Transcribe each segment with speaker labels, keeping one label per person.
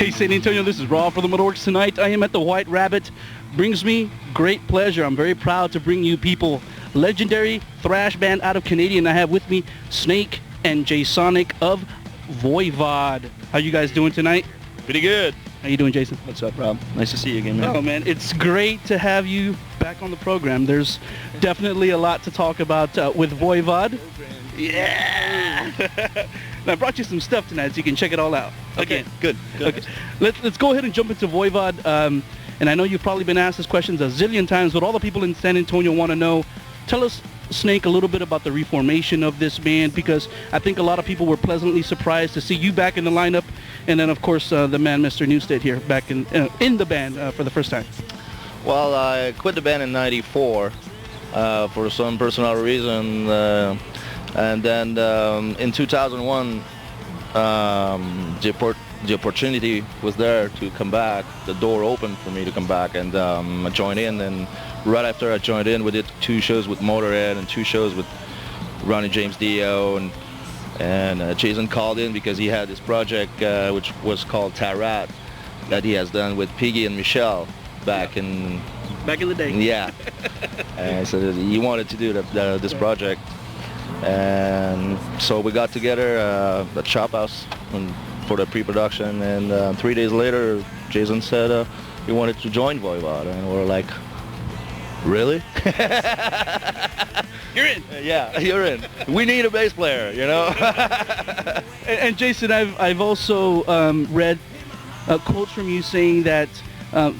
Speaker 1: Hey, San Antonio, this is Raw for the MetalWorks tonight. I am at the White Rabbit. Brings me great pleasure. I'm very proud to bring you people legendary thrash band out of Canadian. I have with me Snake and Jay Sonic of Voivod. How you guys doing tonight?
Speaker 2: Pretty good.
Speaker 1: How you doing, Jason?
Speaker 2: What's up, Rob? Nice to see you again, man.
Speaker 1: Oh, man, it's great to have you back on the program. There's definitely a lot to talk about with Voivod. Yeah! And I brought you some stuff tonight so you can check it all out.
Speaker 2: Okay, good.
Speaker 1: Okay, let's go ahead and jump into Voivod. And I know you've probably been asked this question a zillion times, but all the people in San Antonio want to know. Tell us, Snake, a little bit about the reformation of this band, because I think a lot of people were pleasantly surprised to see you back in the lineup, and then of course the man, Mr. Newsted, here back in the band for the first time.
Speaker 3: Well, I quit the band in '94 for some personal reason, and then in 2001 the opportunity was there to come back. The door opened for me to come back, and I joined in. And right after I joined in, we did 2 shows with Motorhead and 2 shows with Ronnie James Dio, and Jason called in because he had this project which was called Tarat that he has done with Piggy and Michelle back in
Speaker 1: the day.
Speaker 3: Yeah. And so he wanted to do this project, and so we got together at Shop House for the pre-production, and 3 days later Jason said he wanted to join Voivod, and we're like, really?
Speaker 1: You're in.
Speaker 3: Yeah, you're in. We need a bass player, you know.
Speaker 1: and Jason, I've also read quotes from you saying that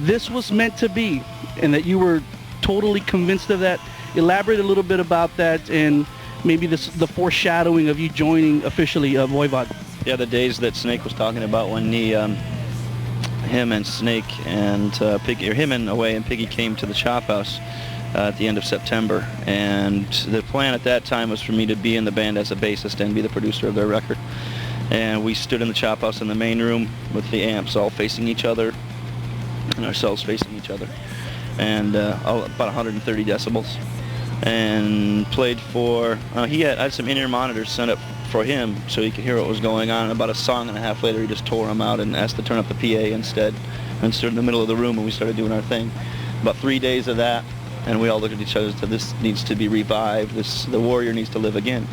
Speaker 1: this was meant to be, and that you were totally convinced of that. Elaborate a little bit about that, and maybe the foreshadowing of you joining officially Voivod.
Speaker 2: Yeah, the days that Snake was talking about when him and Snake and Piggy, or him and Away and Piggy came to the Chop House at the end of September, and the plan at that time was for me to be in the band as a bassist and be the producer of their record. And we stood in the Chop House in the main room with the amps all facing each other and ourselves facing each other, and about 130 decibels, and played for I had some in-ear monitors sent up for him so he could hear what was going on. And about a song and a half later, he just tore them out and asked to turn up the PA instead, and stood in the middle of the room, and we started doing our thing. About 3 days of that, and we all looked at each other and said, this needs to be revived. The Warrior needs to live again.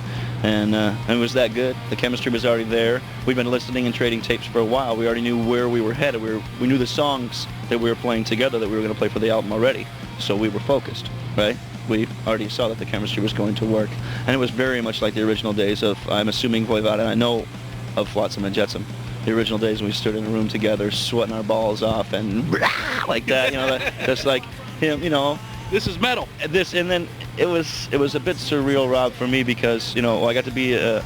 Speaker 2: And it was that good. The chemistry was already there. We'd been listening and trading tapes for a while. We already knew where we were headed. We knew the songs that we were playing together that we were going to play for the album already. So we were focused, right? We already saw that the chemistry was going to work. And it was very much like the original days of, I'm assuming, Voivod, and I know of Flotsam and Jetsam. The original days when we stood in a room together, sweating our balls off, and like that, you know, just like him, you know.
Speaker 1: This is metal.
Speaker 2: And then it was a bit surreal, Rob, for me, because, you know, I got to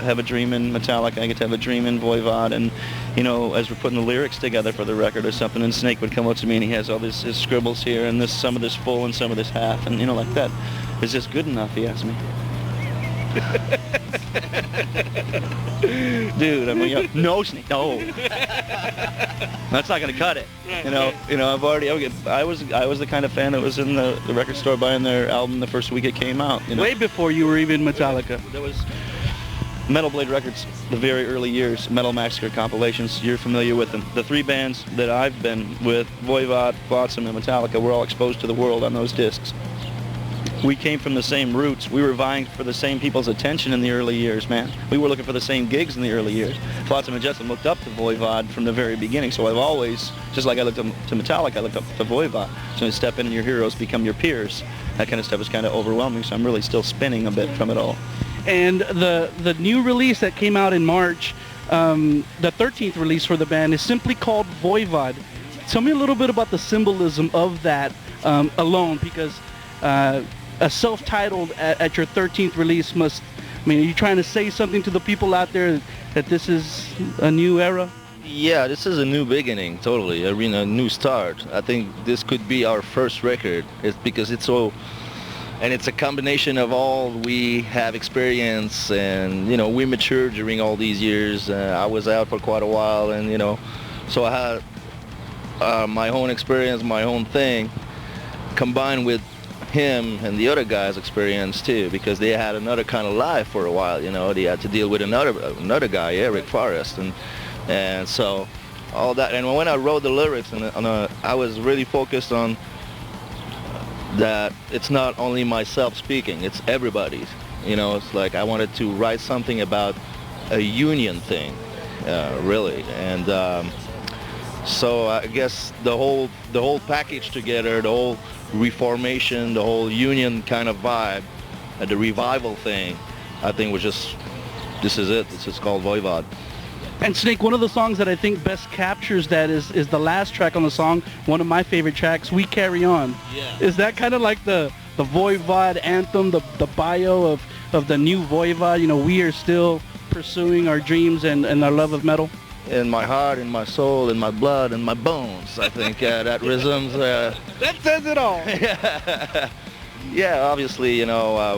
Speaker 2: have a dream in Metallica, I get to have a dream in Voivod, and, you know, as we're putting the lyrics together for the record or something, and Snake would come up to me and he has all his scribbles here, and some of this full and some of this half, and, you know, like that. Is this good enough, he asked me. Dude, I mean, you know, no, Snake, no. That's not gonna cut it. You know, I was the kind of fan that was in the record store buying their album the first week it came out. You know?
Speaker 1: Way before you were even Metallica.
Speaker 2: There was Metal Blade Records, the very early years, Metal Massacre compilations. You're familiar with them. The 3 bands that I've been with, Voivod, Flotsam, and Metallica, were all exposed to the world on those discs. We came from the same roots. We were vying for the same people's attention in the early years, man. We were looking for the same gigs in the early years. Flotsam and Jetsam looked up to Voivod from the very beginning, so I've always, just like I looked up to Metallica, I looked up to Voivod. So you step in and your heroes become your peers. That kind of stuff is kind of overwhelming, so I'm really still spinning a bit from it all.
Speaker 1: And the new release that came out in March, the 13th release for the band, is simply called Voivod. Tell me a little bit about the symbolism of that alone, because a self-titled at your 13th release must, I mean, are you trying to say something to the people out there that this is a new era?
Speaker 3: Yeah, this is a new beginning, totally. I mean, a new start. I think this could be our first record. It's because it's so, and it's a combination of all we have experienced, and, you know, we matured during all these years. I was out for quite a while, and, you know, so I had my own experience, my own thing, combined with him and the other guys' experience too, because they had another kind of life for a while. You know, they had to deal with another guy, Eric Forrest, and so all that. And when I wrote the lyrics, I was really focused on that it's not only myself speaking, it's everybody's. You know, it's like I wanted to write something about a union thing, really. And so I guess the whole package together, the whole reformation, the whole union kind of vibe, the revival thing, I think was just, this is it. This is called Voivod.
Speaker 1: And Snake, one of the songs that I think best captures that is the last track on the song, one of my favorite tracks, We Carry On.
Speaker 3: Yeah.
Speaker 1: Is that kind of like the Voivod anthem, the bio of the new Voivod? You know, we are still pursuing our dreams and our love of metal?
Speaker 3: In my heart, in my soul, in my blood, in my bones, I think that rhythms.
Speaker 1: That says it all.
Speaker 3: Yeah, obviously, you know,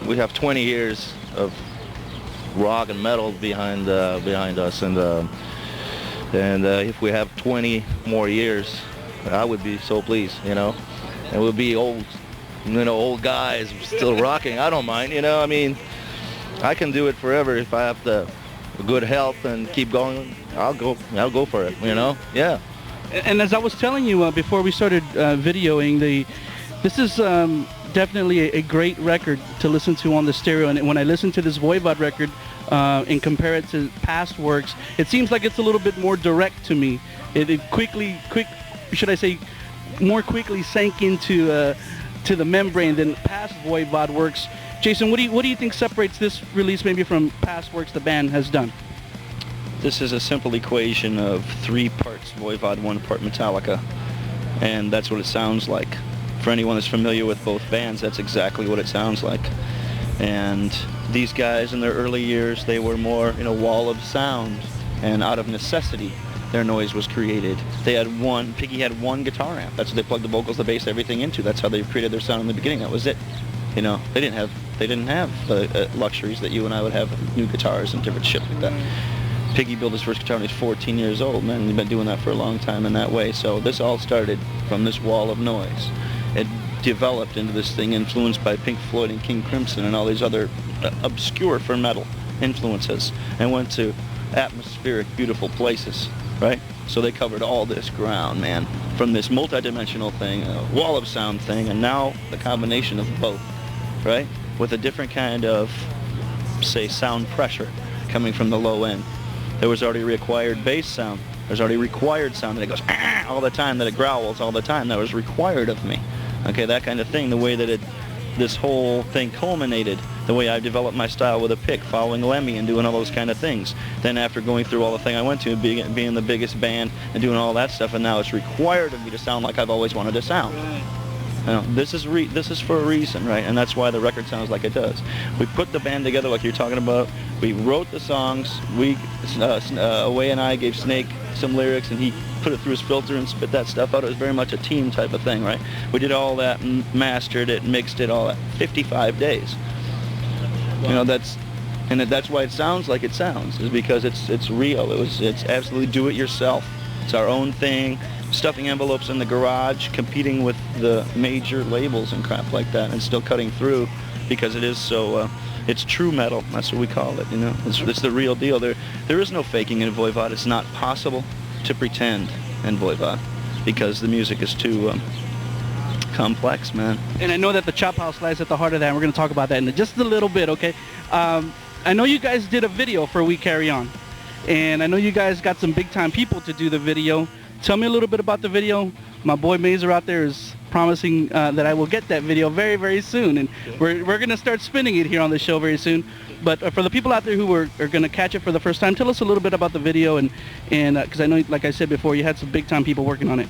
Speaker 3: we have 20 years of rock and metal behind us, and if we have 20 more years, I would be so pleased, you know. And we'll be old guys still rocking. I don't mind, you know. I mean, I can do it forever if I have the good health and keep going. I'll go for it, you know. Yeah.
Speaker 1: And as I was telling you before we started videoing, this is definitely a great record to listen to on the stereo. And when I listen to this Voivod record and compare it to past works, it seems like it's a little bit more direct to me. It more quickly sank into to the membrane than past Voivod works. Jason, what do you think separates this release maybe from past works the band has done?
Speaker 2: This is a simple equation of 3 parts Voivod, 1 part Metallica, and that's what it sounds like. For anyone that's familiar with both bands, that's exactly what it sounds like. And these guys in their early years, they were more in a wall of sound, and out of necessity, their noise was created. Piggy had 1 guitar amp. That's what they plugged the vocals, the bass, everything into. That's how they created their sound in the beginning. That was it. You know, they didn't have the luxuries that you and I would have, new guitars and different shit like that. Piggy built his first guitar when he was 14 years old, man. He's been doing that for a long time in that way. So this all started from this wall of noise. It developed into this thing influenced by Pink Floyd and King Crimson and all these other obscure for metal influences, and went to atmospheric, beautiful places, right? So they covered all this ground, man, from this multi-dimensional thing, a wall of sound thing, and now the combination of both, right? With a different kind of, say, sound pressure coming from the low end. There was already required bass sound. There's already required sound that it goes all the time, that it growls all the time. That was required of me. Okay, that kind of thing. The way that this whole thing culminated, the way I developed my style with a pick, following Lemmy and doing all those kind of things. Then after going through all the thing I went to, being the biggest band and doing all that stuff, and now it's required of me to sound like I've always wanted to sound. You know, this is for a reason, right? And that's why the record sounds like it does. We put the band together like you're talking about. We wrote the songs. Away and I gave Snake some lyrics, and he put it through his filter and spit that stuff out. It was very much a team type of thing, right? We did all that, mastered it, mixed it, all that. 55 days. Wow. You know, that's why it sounds like it sounds, is because it's real. It's absolutely do it yourself. It's our own thing. Stuffing envelopes in the garage, competing with the major labels and crap like that, and still cutting through, because it is so. It's true metal. That's what we call it. You know, it's the real deal. There is no faking in Voivod. It's not possible to pretend in Voivod, because the music is too complex, man.
Speaker 1: And I know that the Chop House lies at the heart of that, and we're going to talk about that in just a little bit, okay? I know you guys did a video for We Carry On, and I know you guys got some big-time people to do the video. Tell me a little bit about the video. My boy Mazer out there is promising that I will get that video very, very soon, and we're going to start spinning it here on the show very soon. But for the people out there who are going to catch it for the first time, tell us a little bit about the video, and because I know, like I said before, you had some big-time people working on it.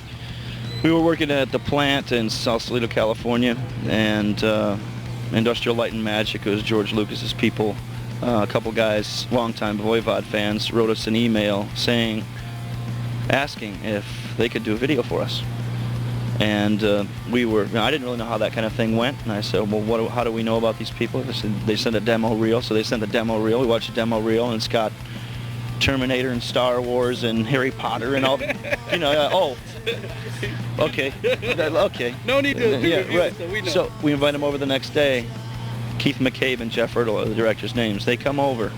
Speaker 2: We were working at the plant in Sausalito, California, and Industrial Light and Magic. It was George Lucas's people. A couple guys, longtime Voivod fans, wrote us an email asking if they could do a video for us. And I didn't really know how that kind of thing went, and I said, well, how do we know about these people? They sent a demo reel, so they sent a demo reel. We watched a demo reel, and it's got Terminator and Star Wars and Harry Potter and all, you know, okay.
Speaker 1: No need to do
Speaker 2: yeah, right.
Speaker 1: So we know.
Speaker 2: So we invite them over the next day. Keith McCabe and Jeff Ertl are the directors' names. They come over,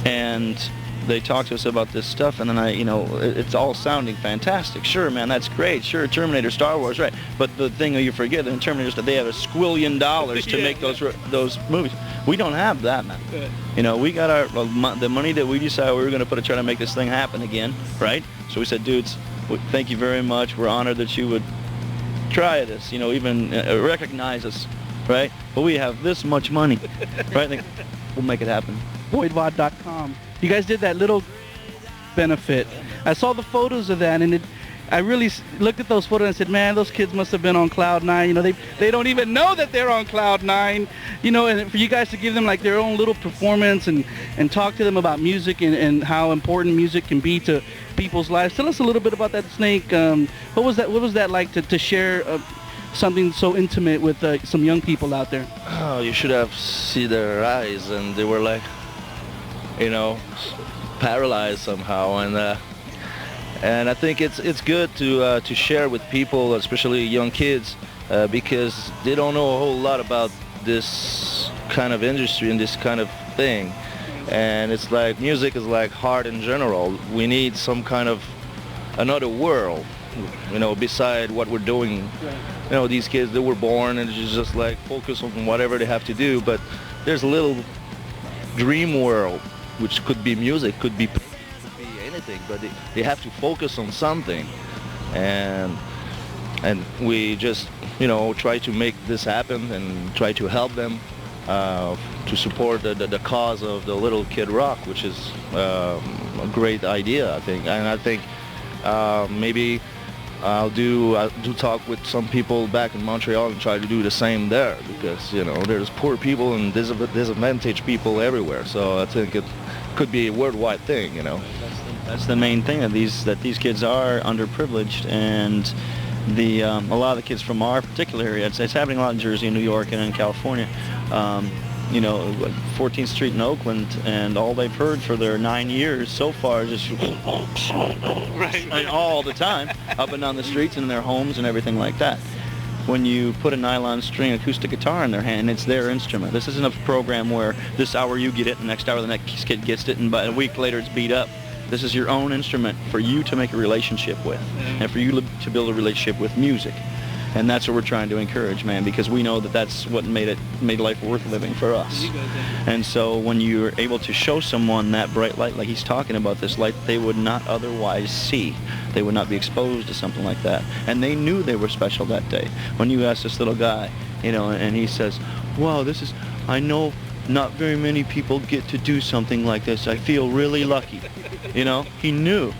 Speaker 2: and they talk to us about this stuff, and then it's all sounding fantastic. Sure, man, that's great. Sure, Terminator, Star Wars, right? But the thing you forget, in Terminator, they have $1 squillion to make those movies. We don't have that, man. We got the money that we decided we were going to try to make this thing happen again, right? So we said, dudes, thank you very much. We're honored that you would try this, even recognize us, right? But we have this much money, right? We'll make it happen.
Speaker 1: Voivod.com. You guys did that little benefit. I saw the photos of that, and I really looked at those photos and said, man, those kids must have been on cloud nine. They don't even know that they're on cloud nine. And for you guys to give them like their own little performance and talk to them about music and how important music can be to people's lives. Tell us a little bit about that, Snake. What was that like to share something so intimate with some young people out there?
Speaker 3: Oh, you should have seen their eyes, and they were like, paralyzed somehow. And I think it's good to share with people, especially young kids, because they don't know a whole lot about this kind of industry and this kind of thing. And it's like music is like art in general. We need some kind of another world, beside what we're doing. These kids, they were born and just like focus on whatever they have to do, but there's a little dream world, which could be music, could be anything, but they have to focus on something. And we just, try to make this happen and try to help them to support the cause of the Little Kid Rock, which is a great idea, I think. And I think maybe I'll do talk with some people back in Montreal and try to do the same there, because there's poor people and disadvantaged people everywhere. So I think it could be a worldwide thing.
Speaker 2: That's the main thing, that these kids are underprivileged, and a lot of the kids from our particular area, it's happening a lot in Jersey and New York and in California. 14th Street in Oakland, and all they've heard for their 9 years so far is just right, all the time, up and down the streets and in their homes and everything like that. When you put a nylon string acoustic guitar in their hand, it's their instrument. This isn't a program where this hour you get it, and next hour the next kid gets it, and by a week later it's beat up. This is your own instrument for you to make a relationship with, and for you to build a relationship with music. And that's what we're trying to encourage, man, because we know that that's what made life worth living for us. And so when you're able to show someone that bright light, like he's talking about, this light they would not otherwise see, they would not be exposed to something like that. And they knew they were special that day. When you ask this little guy, and he says, wow, I know not very many people get to do something like this. I feel really lucky. He knew,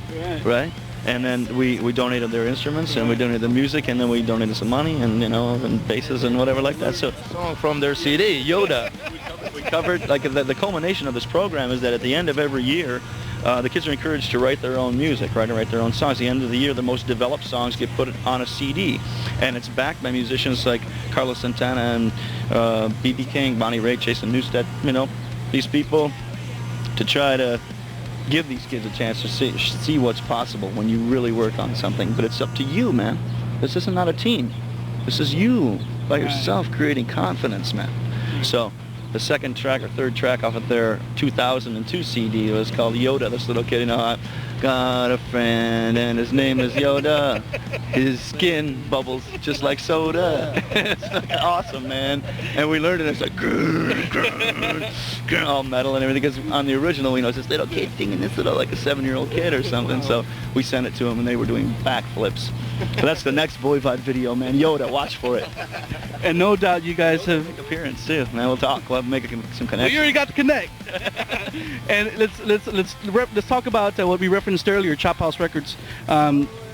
Speaker 2: right? And then we donated their instruments, and we donated the music, and then we donated some money, and and basses and whatever like that. So
Speaker 3: song from their CD, Yoda.
Speaker 2: We covered, like, the culmination of this program is that at the end of every year, the kids are encouraged to write their own music, right, and write their own songs. At the end of the year, the most developed songs get put on a CD, and it's backed by musicians like Carlos Santana and B.B. King, Bonnie Raitt, Jason Newsted, these people, to try to give these kids a chance to see what's possible when you really work on something. But it's up to you, man. This is not a team. This is you by yourself creating confidence, man. So the second track or third track off of their 2002 CD was called Yoda. This little kid, I've got a friend and his name is Yoda. His skin bubbles just like soda. It's like awesome, man. And we learned it. It's like all metal and everything. Because on the original, it's this little kid singing, this little, like a 7-year-old kid or something. So we sent it to them, and they were doing backflips. So that's the next Voivod video, man. Yoda, watch for it.
Speaker 1: And no doubt you guys have
Speaker 2: appearance too. Man, we'll talk. We'll make some connections.
Speaker 1: Well, you already got the connect. And let's talk about what we referenced earlier, Chop House Records.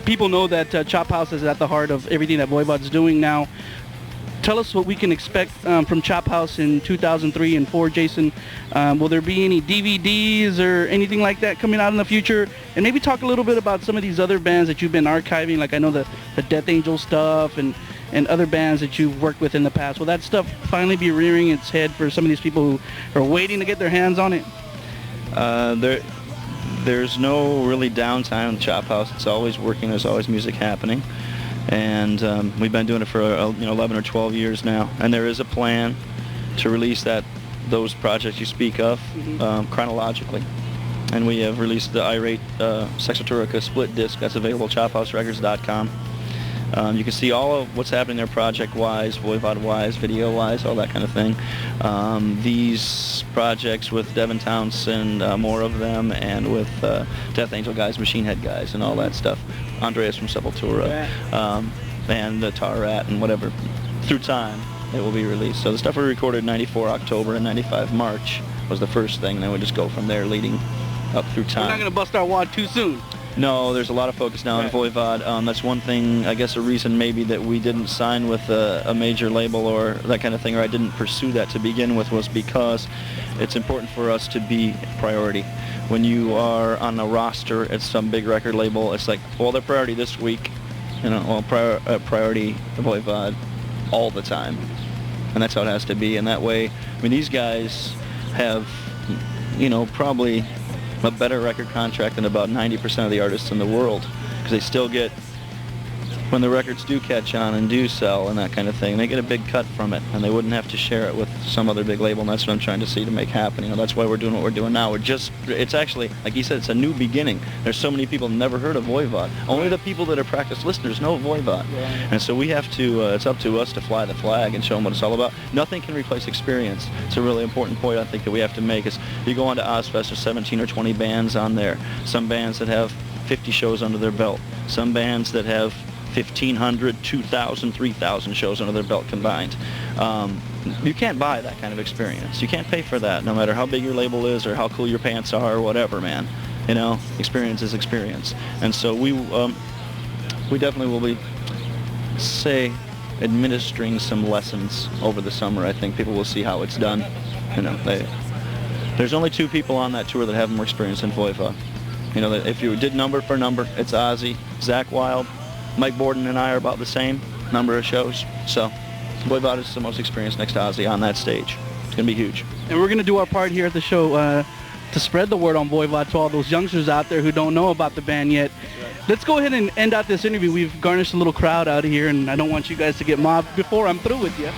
Speaker 1: People know that Chop House is at the heart of everything that Voivod's doing now. Tell us what we can expect from Chop House in 2003 and 4, Jason. Will there be any DVDs or anything like that coming out in the future? And maybe talk a little bit about some of these other bands that you've been archiving, like I know the Death Angel stuff and other bands that you've worked with in the past. Will that stuff finally be rearing its head for some of these people who are waiting to get their hands on it?
Speaker 2: There's no really downtime in the Chop House. It's always working. There's always music happening. And we've been doing it for 11 or 12 years now. And there is a plan to release those projects you speak of chronologically. And we have released the Irate Sexoturica split disc that's available at chophouserecords.com. You can see all of what's happening there project-wise, Voivod-wise, video-wise, all that kind of thing. These projects with Devin Townsend, more of them, and with Death Angel guys, Machine Head guys, and all that stuff. Andreas from Sepultura, and the Tar Rat, and whatever. Through time, it will be released. So the stuff we recorded in 94 October and 95 March was the first thing, and then we just go from there leading up through time.
Speaker 1: We're not going to bust our wad too soon.
Speaker 2: No, there's a lot of focus now on Voivod. That's one thing, I guess a reason maybe that we didn't sign with a major label or that kind of thing, or I didn't pursue that to begin with, was because it's important for us to be priority. When you are on a roster at some big record label, it's like, well, they're priority this week, you know, well, priority Voivod all the time. And that's how it has to be. And that way, I mean, these guys have, you know, probably a better record contract than about 90% of the artists in the world, because they still get, when the records do catch on and do sell and that kind of thing, they get a big cut from it, and they wouldn't have to share it with some other big label, and that's what I'm trying to see to make happen. You know, that's why we're doing what we're doing now. It's actually, like you said, it's a new beginning. There's so many people never heard of Voivod. Only the people that are practiced listeners know Voivod. And so we have to, it's up to us to fly the flag and show them what it's all about. Nothing can replace experience. It's a really important point, I think, that we have to make. Is you go on to Ozfest, there's 17 or 20 bands on there. Some bands that have 50 shows under their belt. Some bands that have 1,500, 2,000, 3,000 shows under their belt combined. You can't buy that kind of experience. You can't pay for that, no matter how big your label is or how cool your pants are or whatever, man. You know, experience is experience. And so we definitely will be, say, administering some lessons over the summer. I think people will see how it's done. You know, there's only 2 people on that tour that have more experience than Voivod. You know, that if you did number for number, it's Ozzy, Zakk Wylde, Mike Borden and I are about the same number of shows. So Voivod is the most experienced next to Ozzy on that stage. It's going to be huge.
Speaker 1: And we're going to do our part here at the show to spread the word on Voivod to all those youngsters out there who don't know about the band yet. Let's go ahead and end out this interview. We've garnished a little crowd out here, and I don't want you guys to get mobbed before I'm through with you.